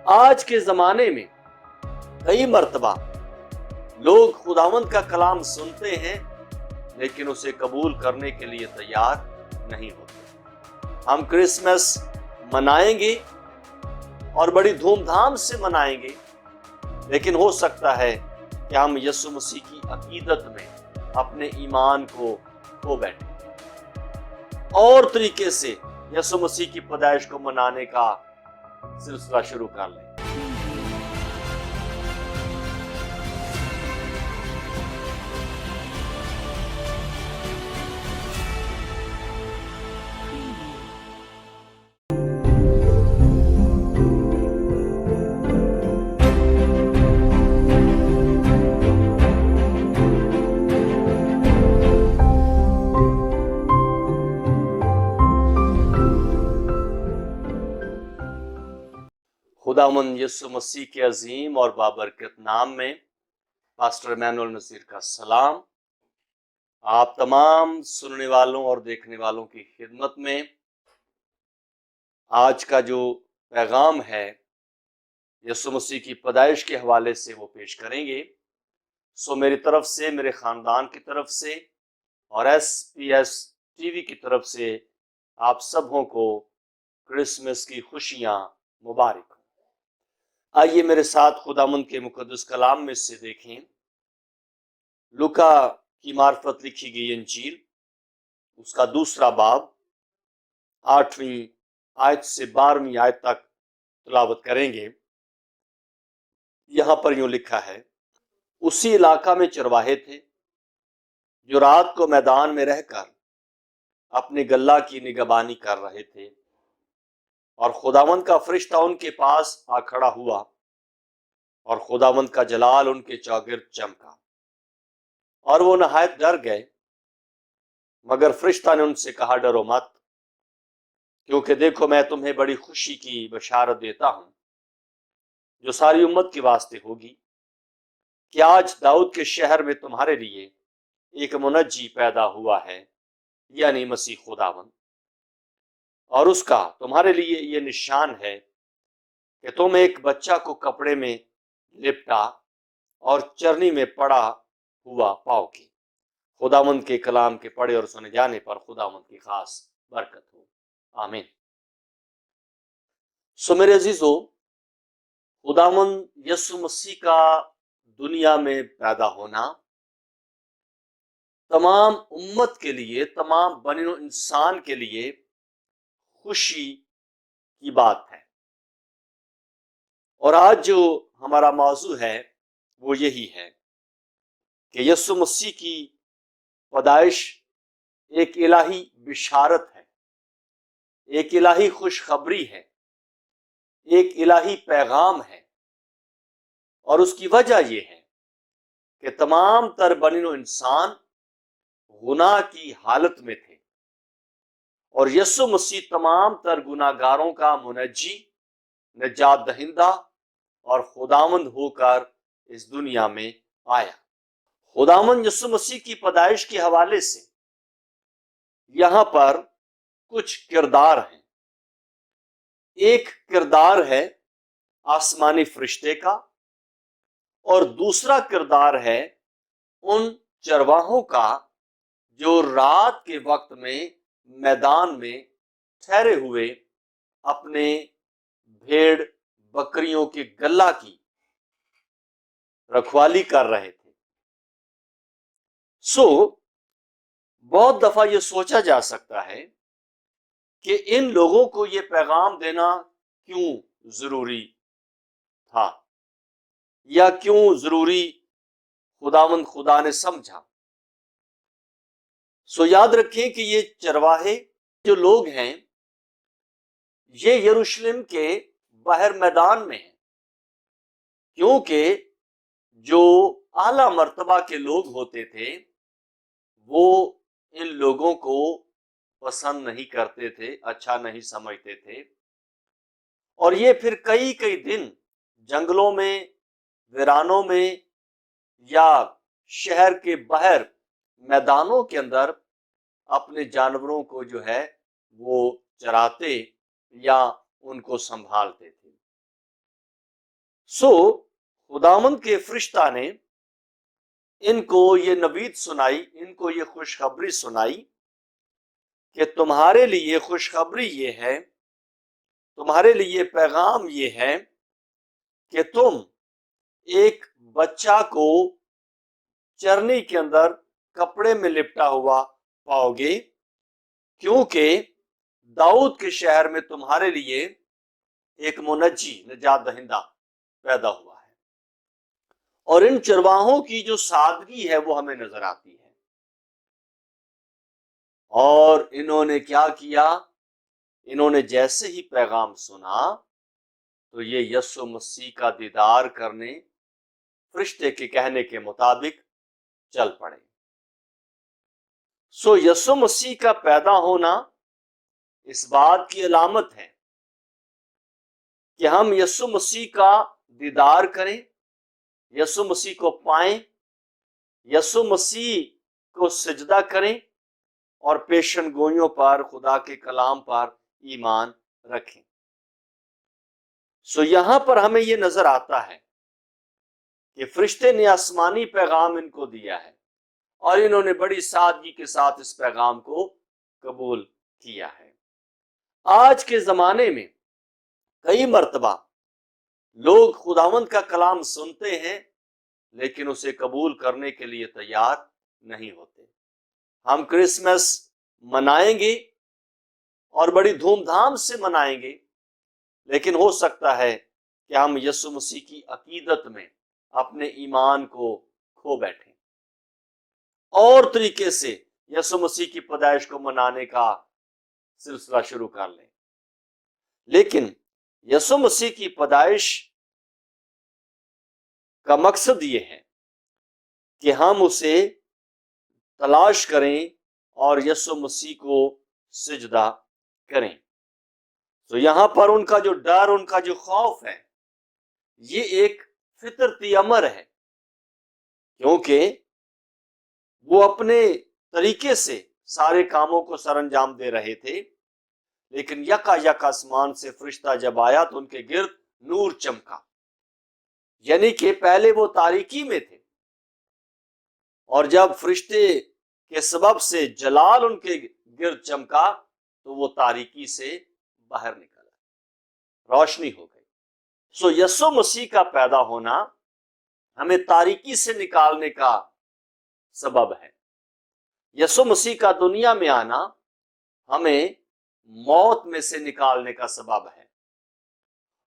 آج کے زمانے میں کئی مرتبہ لوگ خداوند کا کلام سنتے ہیں لیکن اسے قبول کرنے کے لیے تیار نہیں ہوتے۔ ہم کرسمس منائیں گے اور بڑی دھوم دھام سے منائیں گے، لیکن ہو سکتا ہے کہ ہم یسوع مسیح کی عقیدت میں اپنے ایمان کو کھو بیٹھیں اور طریقے سے یسوع مسیح کی پیدائش کو منانے کا سلسلہ شروع کر لیں۔ خداوند یسوع مسیح کے عظیم اور بابرکت نام میں پاسٹر ایمینول نذیر کا سلام آپ تمام سننے والوں اور دیکھنے والوں کی خدمت میں۔ آج کا جو پیغام ہے یسوع مسیح کی پیدائش کے حوالے سے وہ پیش کریں گے۔ سو میری طرف سے، میرے خاندان کی طرف سے اور SPS TV کی طرف سے آپ سبوں کو کرسمس کی خوشیاں مبارک ہوں۔ آئیے میرے ساتھ خداوند کے مقدس کلام میں سے دیکھیں لوکا کی معرفت لکھی گئی انجیل، اس کا 2 باب 8ویں آیت سے 12ویں آیت تک تلاوت کریں گے۔ یہاں پر یوں لکھا ہے، اسی علاقہ میں چرواہے تھے جو رات کو میدان میں رہ کر اپنے گلہ کی نگہبانی کر رہے تھے، اور خداوند کا فرشتہ ان کے پاس آ کھڑا ہوا اور خداوند کا جلال ان کے چاگرد چمکا، اور وہ نہایت ڈر گئے۔ مگر فرشتہ نے ان سے کہا، ڈرو مت، کیونکہ دیکھو میں تمہیں بڑی خوشی کی بشارت دیتا ہوں جو ساری امت کے واسطے ہوگی، کہ آج داؤد کے شہر میں تمہارے لیے ایک منجی پیدا ہوا ہے، یعنی مسیح خداوند۔ اور اس کا تمہارے لیے یہ نشان ہے کہ تم ایک بچہ کو کپڑے میں لپٹا اور چرنی میں پڑا ہوا پاؤ گے۔ خداوند کے کلام کے پڑھے اور سنے جانے پر خداوند کی خاص برکت ہو، آمین۔ سو میرے عزیزو، خداوند یسوع مسیح کا دنیا میں پیدا ہونا تمام امت کے لیے، تمام بنی نوع انسان کے لیے خوشی کی بات ہے۔ اور آج جو ہمارا موضوع ہے وہ یہی ہے کہ یسوع مسیح کی پیدائش ایک الہی بشارت ہے، ایک الہی خوشخبری ہے، ایک الہی پیغام ہے، اور اس کی وجہ یہ ہے کہ تمام تر بنی نوع انسان گناہ کی حالت میں تھے، اور یسوع مسیح تمام تر گناہ گاروں کا منجی، نجات دہندہ اور خداوند ہو کر اس دنیا میں آیا۔ خداوند یسوع مسیح کی پیدائش کے حوالے سے یہاں پر کچھ کردار ہیں۔ ایک کردار ہے آسمانی فرشتے کا، اور دوسرا کردار ہے ان چرواہوں کا جو رات کے وقت میں میدان میں ٹھہرے ہوئے اپنے بھیڑ بکریوں کے گلہ کی رکھوالی کر رہے تھے۔ سو بہت دفعہ یہ سوچا جا سکتا ہے کہ ان لوگوں کو یہ پیغام دینا کیوں ضروری تھا، یا کیوں ضروری خداوند خدا نے سمجھا۔ سو یاد رکھیں کہ یہ چرواہے جو لوگ ہیں یہ یروشلم کے باہر میدان میں ہیں، کیونکہ جو اعلیٰ مرتبہ کے لوگ ہوتے تھے وہ ان لوگوں کو پسند نہیں کرتے تھے، اچھا نہیں سمجھتے تھے، اور یہ پھر کئی کئی دن جنگلوں میں، ویرانوں میں یا شہر کے باہر میدانوں کے اندر اپنے جانوروں کو جو ہے وہ چراتے یا ان کو سنبھالتے تھے۔ سو خداوند کے فرشتہ نے ان کو یہ نوید سنائی، ان کو یہ خوشخبری سنائی کہ تمہارے لیے خوشخبری یہ ہے، تمہارے لیے پیغام یہ ہے کہ تم ایک بچہ کو چرنی کے اندر کپڑے میں لپٹا ہوا پاؤ گے، کیونکہ داؤد کے شہر میں تمہارے لیے ایک منجی، نجات دہندہ پیدا ہوا ہے۔ اور ان چرواہوں کی جو سادگی ہے وہ ہمیں نظر آتی ہے۔ اور انہوں نے کیا کیا؟ انہوں نے جیسے ہی پیغام سنا تو یہ یسوع مسیح کا دیدار کرنے فرشتے کے کہنے کے مطابق چل پڑے۔ سو یسوع مسیح کا پیدا ہونا اس بات کی علامت ہے کہ ہم یسوع مسیح کا دیدار کریں، یسوع مسیح کو پائیں، یسوع مسیح کو سجدہ کریں اور پیشن گوئیوں پر، خدا کے کلام پر ایمان رکھیں۔ سو یہاں پر ہمیں یہ نظر آتا ہے کہ فرشتے نے آسمانی پیغام ان کو دیا ہے اور انہوں نے بڑی سادگی کے ساتھ اس پیغام کو قبول کیا ہے۔ آج کے زمانے میں کئی مرتبہ لوگ خداوند کا کلام سنتے ہیں لیکن اسے قبول کرنے کے لیے تیار نہیں ہوتے۔ ہم کرسمس منائیں گے اور بڑی دھوم دھام سے منائیں گے، لیکن ہو سکتا ہے کہ ہم یسوع مسیح کی عقیدت میں اپنے ایمان کو کھو بیٹھیں، اور طریقے سے یسوع مسیح کی پیدائش کو منانے کا سلسلہ شروع کر لیں۔ لیکن یسوع مسیح کی پیدائش کا مقصد یہ ہے کہ ہم اسے تلاش کریں اور یسوع مسیح کو سجدہ کریں۔ تو یہاں پر ان کا جو ڈر، ان کا جو خوف ہے، یہ ایک فطرتی امر ہے، کیونکہ وہ اپنے طریقے سے سارے کاموں کو سر انجام دے رہے تھے، لیکن یکا یک آسمان سے فرشتہ جب آیا تو ان کے گرد نور چمکا، یعنی کہ پہلے وہ تاریکی میں تھے، اور جب فرشتے کے سبب سے جلال ان کے گرد چمکا تو وہ تاریکی سے باہر نکل آئے، روشنی ہو گئی۔ سو یسوع مسیح کا پیدا ہونا ہمیں تاریکی سے نکالنے کا سبب ہے۔ یسوع مسیح کا دنیا میں آنا ہمیں موت میں سے نکالنے کا سبب ہے۔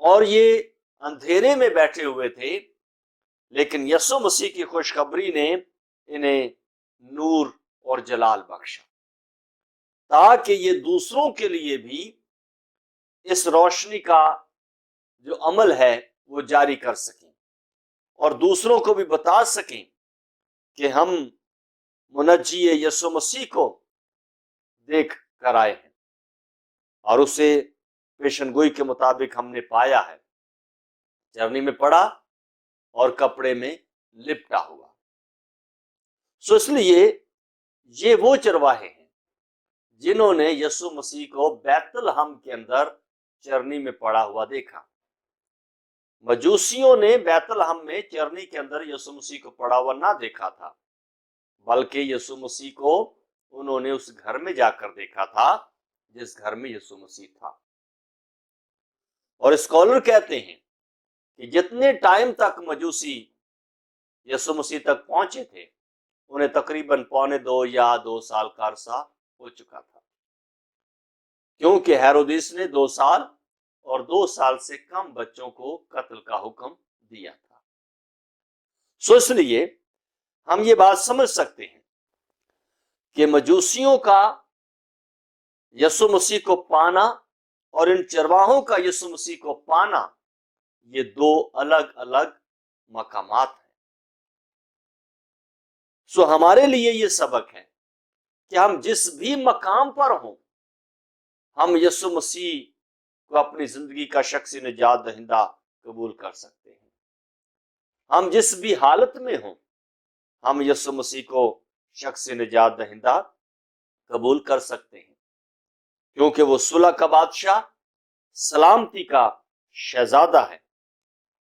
اور یہ اندھیرے میں بیٹھے ہوئے تھے، لیکن یسوع مسیح کی خوشخبری نے انہیں نور اور جلال بخشا، تاکہ یہ دوسروں کے لیے بھی اس روشنی کا جو عمل ہے وہ جاری کر سکیں اور دوسروں کو بھی بتا سکیں کہ ہم منجی یسوع مسیح کو دیکھ کر آئے ہیں اور اسے پیشن گوئی کے مطابق ہم نے پایا ہے، چرنی میں پڑا اور کپڑے میں لپٹا ہوا۔ سو اس لیے یہ وہ چرواہے ہیں جنہوں نے یسوع مسیح کو بیت لحم کے اندر چرنی میں پڑا ہوا دیکھا۔ مجوسیوں نے بیت لحم میں چرنی کے اندر یسوع مسیح کو پڑا ہوا نہ دیکھا تھا، بلکہ یسوع مسیح کو انہوں نے اس گھر میں جا کر دیکھا تھا جس گھر میں یسوع مسیح تھا۔ اور اسکالر کہتے ہیں کہ جتنے ٹائم تک مجوسی یسوع مسیح تک پہنچے تھے انہیں تقریباً 1.25 یا 2 سال کا عرصہ ہو چکا تھا، کیونکہ ہیرودیس نے 2 سال اور 2 سال سے کم بچوں کو قتل کا حکم دیا تھا۔ سو اس لیے ہم یہ بات سمجھ سکتے ہیں کہ مجوسیوں کا یسوع مسیح کو پانا اور ان چرواہوں کا یسوع مسیح کو پانا یہ 2 الگ الگ مقامات ہیں۔ سو ہمارے لیے یہ سبق ہے کہ ہم جس بھی مقام پر ہوں ہم یسوع مسیح کو اپنی زندگی کا شخصی نجات دہندہ قبول کر سکتے ہیں۔ ہم جس بھی حالت میں ہوں ہم یسوع مسیح کو شخصی نجات دہندہ قبول کر سکتے ہیں، کیونکہ وہ صلح کا بادشاہ، سلامتی کا شہزادہ ہے